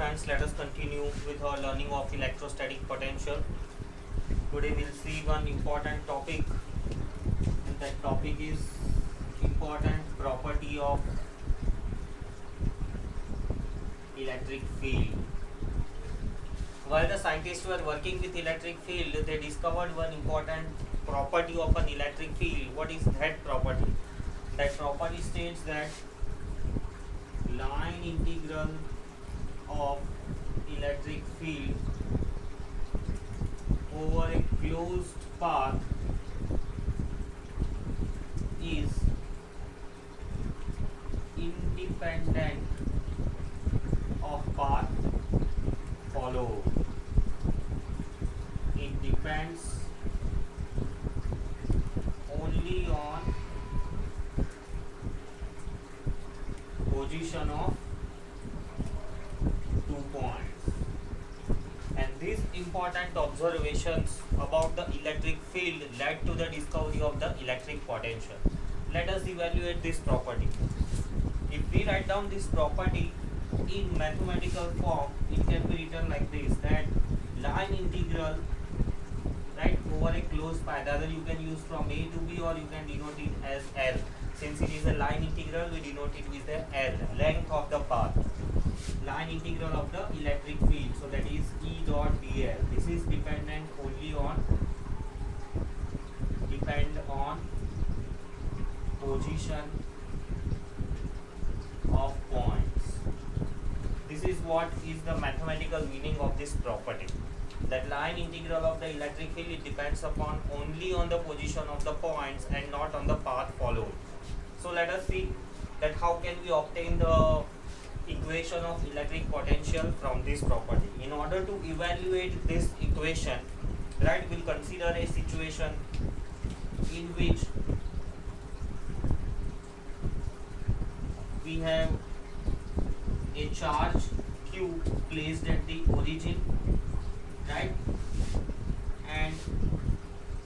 friends, let us continue with our learning of electrostatic potential. Today we'll see one important topic, and that topic is important property of electric field. While the scientists were working with electric field, they discovered one important property of an electric field. What is that property? That property states that line integral of electric field over a closed path is independent of path followed. It depends only on position of 2 points. And these important observations about the electric field led to the discovery of the electric potential. Let us evaluate this property. If we write down this property in mathematical form, it can be written like this, that line integral right over a closed path. Either you can use from A to B or you can denote it as L. Since it is a line integral, we denote it with the L, length of the path. Line integral of the electric field. So that is E dot dl. This is depend on position of points. This is what is the mathematical meaning of this property. That line integral of the electric field, it depends upon only on the position of the points and not on the path followed. So let us see that how can we obtain the equation of electric potential from this property. In order to evaluate this equation, right, we'll consider a situation in which we have a charge Q placed at the origin, right, and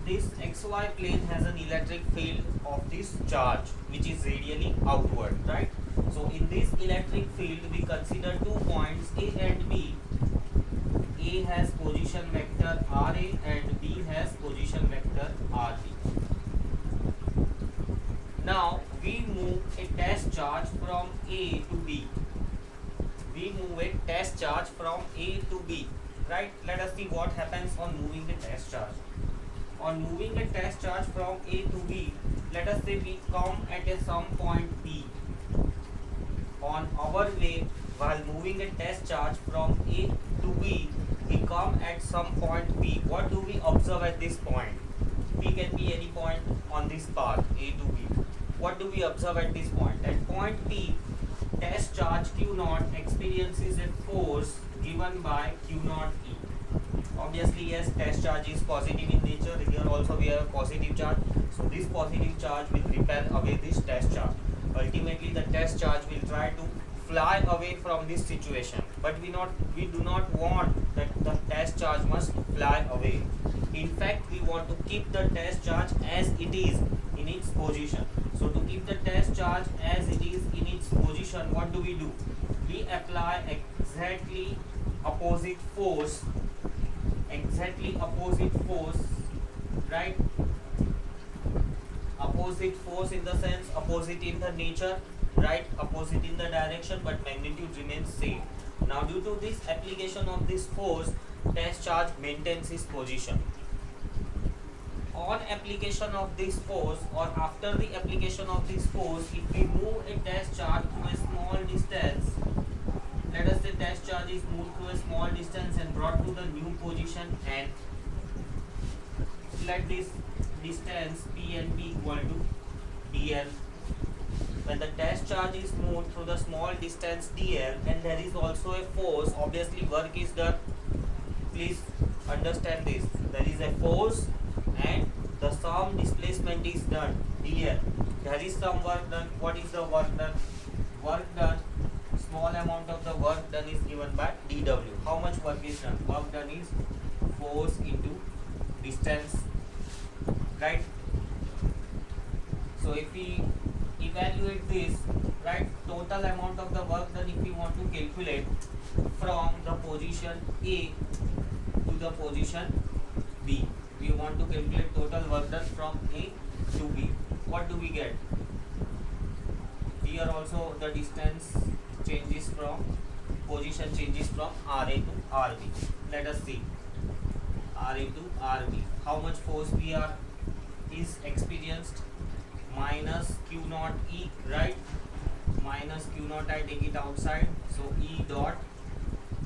this xy plane has an electric field of this charge which is radially outward, right. So in this electric field we consider 2 points A and B. A has position vector RA and B has position vector RB. Now we move a test charge from A to B. We move a test charge from A to B, right. Let us see what happens on moving the test charge. On moving a test charge from A to B, let us say we come at some point B. On our way, while moving a test charge from A to B, we come at some point B. What do we observe at this point? B can be any point on this path A to B. What do we observe at this point? At point B, test charge Q naught experiences a force given by Q naught E. Obviously, yes, test charge is positive in nature. Here also we have a positive charge. So this positive charge will repel away this test charge. Ultimately, the test charge will try to fly away from this situation. But we do not want that the test charge must fly away. In fact, we want to keep the test charge as it is in its position. So to keep the test charge as it is in its position, what do? We apply exactly opposite force, right. Opposite force in the sense opposite in the nature, right, opposite in the direction, but magnitude remains same. Now due to this application of this force, test charge maintains its position. On application of this force, or after the application of this force, if we move a test charge to a small distance, let us say test charge is moved to a small distance and brought to the new position, and let this distance P and B equal to dl. When the test charge is moved through the small distance dl and there is also a force, obviously work is done. Please understand this. There is a force and the some displacement is done dl. There is some work done. What is the work done? Work done, small amount of the work done is given by dw. How much work is done? Work done is force into distance, right. So if we evaluate this, right? Total amount of the work done, if we want to calculate from the position A to the position B, we want to calculate total work done from A to B. What do we get? Here also the distance changes from, position changes from RA to RB. Let us see RA to RB. How much force PR is experienced? Minus Q naught E, right? Minus Q naught, I take it outside. So E dot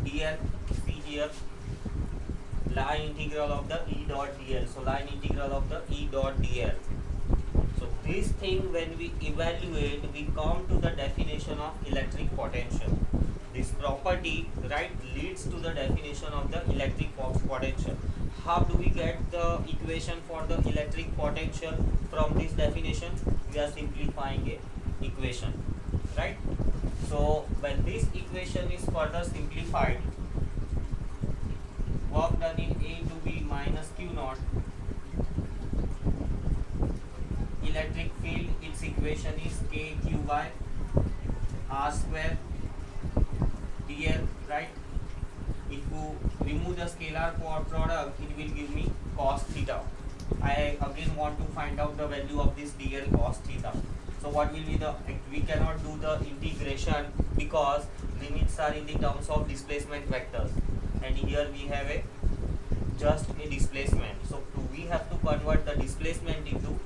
dl. See here, line integral of the E dot dl. So line integral of the E dot dl. So this thing, when we evaluate, we come to the definition of electric potential. This property, right, leads to the definition of the electric potential. How do we get the equation for the electric potential from this definition? We are simplifying a equation, right? So when this equation is further simplified, work done in A to B minus Q naught, electric field, its equation is KQ by R square dl, right? If you remove the scalar product, it will give me cos theta. I again want to find out the value of this dl cos theta. So what will be the, we cannot do the integration because limits are in the terms of displacement vectors, and here we have a just a displacement. So we have to convert the displacement into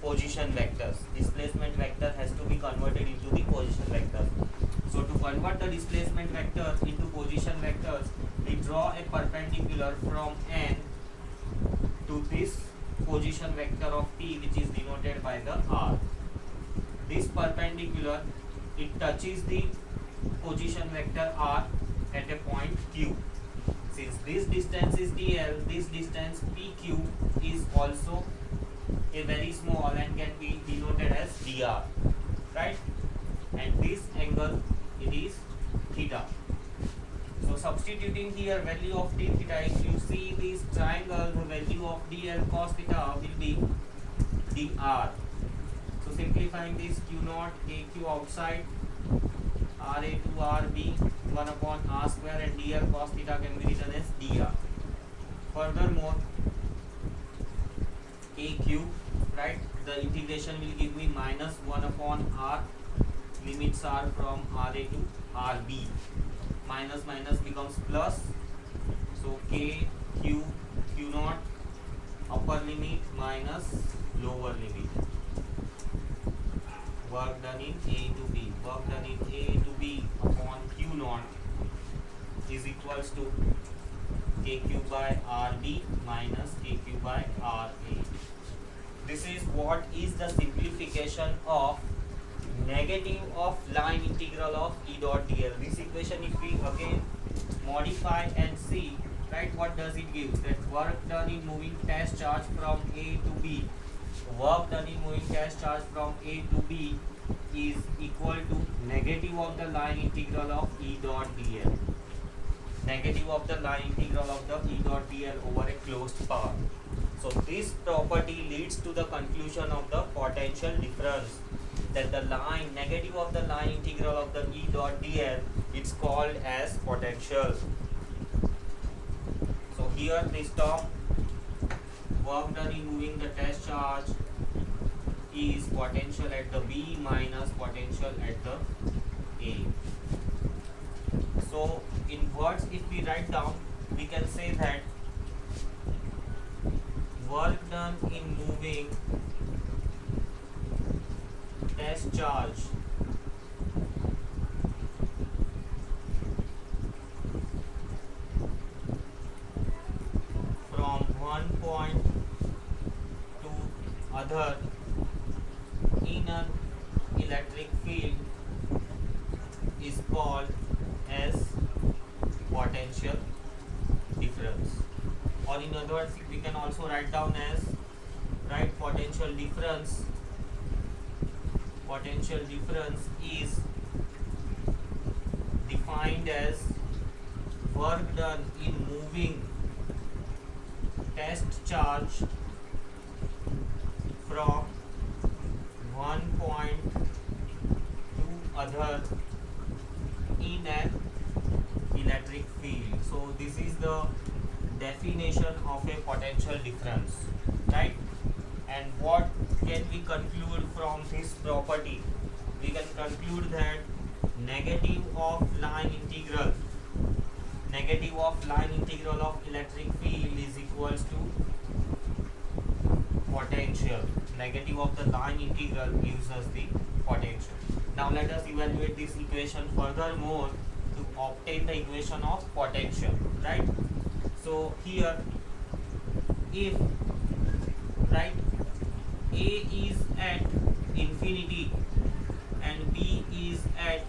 position vectors. Displacement vector has to be converted into the position vectors. So to convert the displacement vector into position vectors, we draw a perpendicular from N to this position vector of P, which is denoted by the R. This perpendicular, it touches the position vector R at a point Q. Since this distance is dl, this distance PQ is also a very small and can be denoted as dr, right? And this angle, it is theta. So substituting here value of d theta, if you see this triangle, the value of dl cos theta will be dr. So simplifying this, Q naught AQ outside, RA to RB, 1 upon R square, and dl cos theta can be written as dr. Furthermore, AQ, right, the integration will give me minus 1 upon R, limits are from RA to RB. Minus minus becomes plus. So K, Q, Q naught, upper limit minus lower limit. Work done in A to B. Work done in A to B upon Q naught is equals to KQ by RB minus KQ by RA. This is what is the simplification of negative of line integral of E dot dl. This equation, if we again modify and see, right, what does it give? That work done in moving test charge from A to B, work done in moving test charge from A to B is equal to negative of the line integral of E dot dl. Negative of the line integral of the E dot dl over a closed path. So this property leads to the conclusion of the potential difference, that the line, negative of the line integral of the E dot dl, it's called as potential. So here this term, work done in moving the test charge, is potential at the B minus potential at the A. So in words, if we write down, we can say that work done in moving test charge from one point to other in an electric field is called as potential difference. Or in other words, we can also write down as, right, potential difference is defined as work done in moving test charge from one point to other in an electric field. So this is the definition of a potential difference, right? And what can we conclude from this property? We can conclude that negative of line integral of electric field is equals to potential. Negative of the line integral gives us the potential. Now let us evaluate this equation furthermore to obtain the equation of potential, right? So here, if, right, A is at infinity and B is at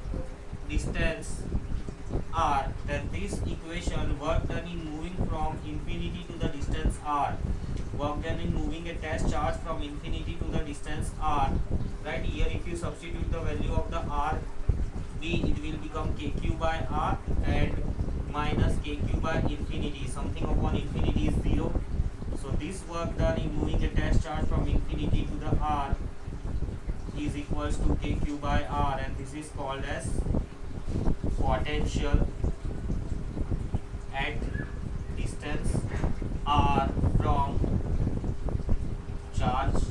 distance r, then this equation, work done in moving from infinity to the distance r, work done in moving a test charge from infinity to the distance r, right? Here if you substitute the value of the r b, it will become kq by r and minus kq by infinity. Something upon infinity is 0. So this work done in moving a test charge from infinity to the r is equals to kq by r, and this is called as potential at distance r from charge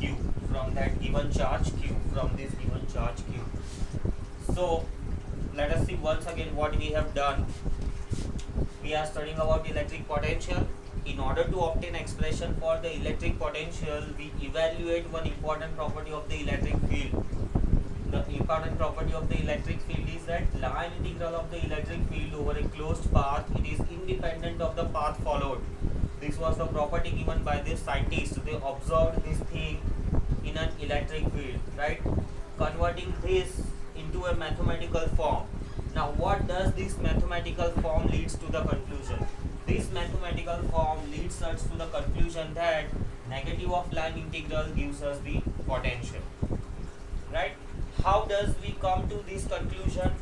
q, from that given charge q, from this given charge q. So let us see once again what we have done. We are studying about electric potential. In order to obtain expression for the electric potential, we evaluate one important property of the electric field. The important property of the electric field is that line integral of the electric field over a closed path, it is independent of the path followed. This was the property given by this scientist. They observed this thing in an electric field, right? Converting this into a mathematical form. Now what does this mathematical form leads to the conclusion? This mathematical form leads us to the conclusion that negative of line integral gives us the potential, right? How does we come to this conclusion?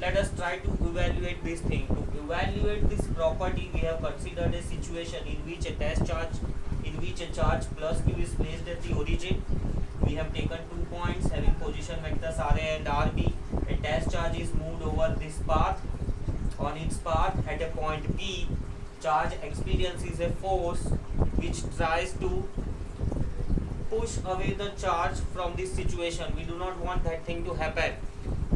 Let us try to evaluate this thing. To evaluate this property, we have considered a situation in which a charge plus q is placed at the origin. We have taken 2 points having position vectors Ra and Rb. A test charge is moved over this path. On its path at a point P, charge experiences a force which tries to push away the charge from this situation. We do not want that thing to happen.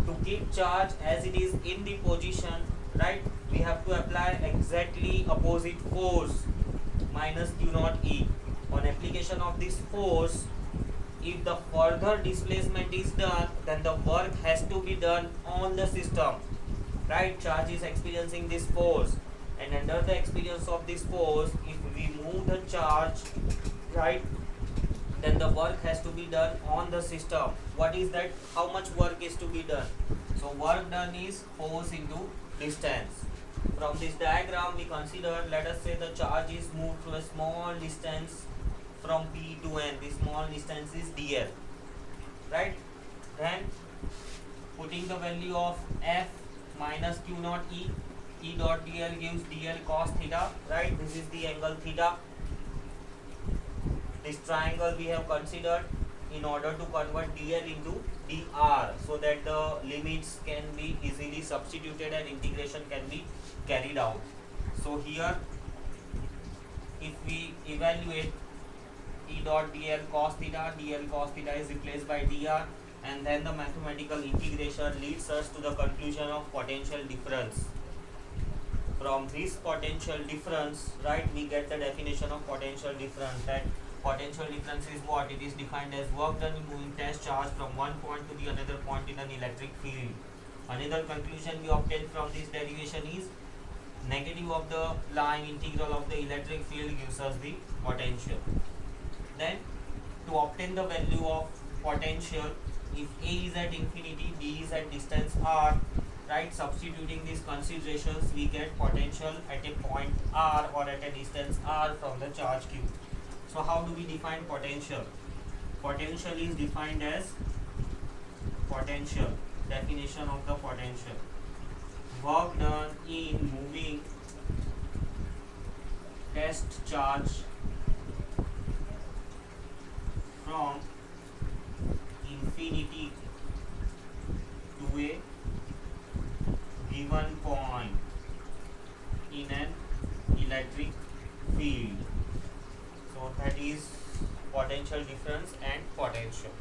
To keep charge as it is in the position, right, we have to apply exactly opposite force, minus q naught E. On application of this force, if the further displacement is done, then the work has to be done on the system, right? Charge is experiencing this force, and under the experience of this force, if we move the charge, right, then the work has to be done on the system. What is that? How much work is to be done? So work done is force into distance. From this diagram we consider, let us say the charge is moved to a small distance from P to N. This small distance is dl, right? Then putting the value of F minus q naught E, E dot dl gives dl cos theta, right? This is the angle theta. This triangle we have considered in order to convert dl into dr, so that the limits can be easily substituted and integration can be carried out. So here, if we evaluate E dot dl cos theta is replaced by dr, and then the mathematical integration leads us to the conclusion of potential difference. From this potential difference, right, we get the definition of potential difference. That potential difference is what? It is defined as work done in moving test charge from one point to the another point in an electric field. Another conclusion we obtain from this derivation is negative of the line integral of the electric field gives us the potential. Then to obtain the value of potential, if A is at infinity, B is at distance r, right, substituting these considerations, we get potential at a point r or at a distance r from the charge q. So how do we define potential? Potential is defined as potential, definition of the potential, work done in moving test charge from infinity field. So that is potential difference and potential.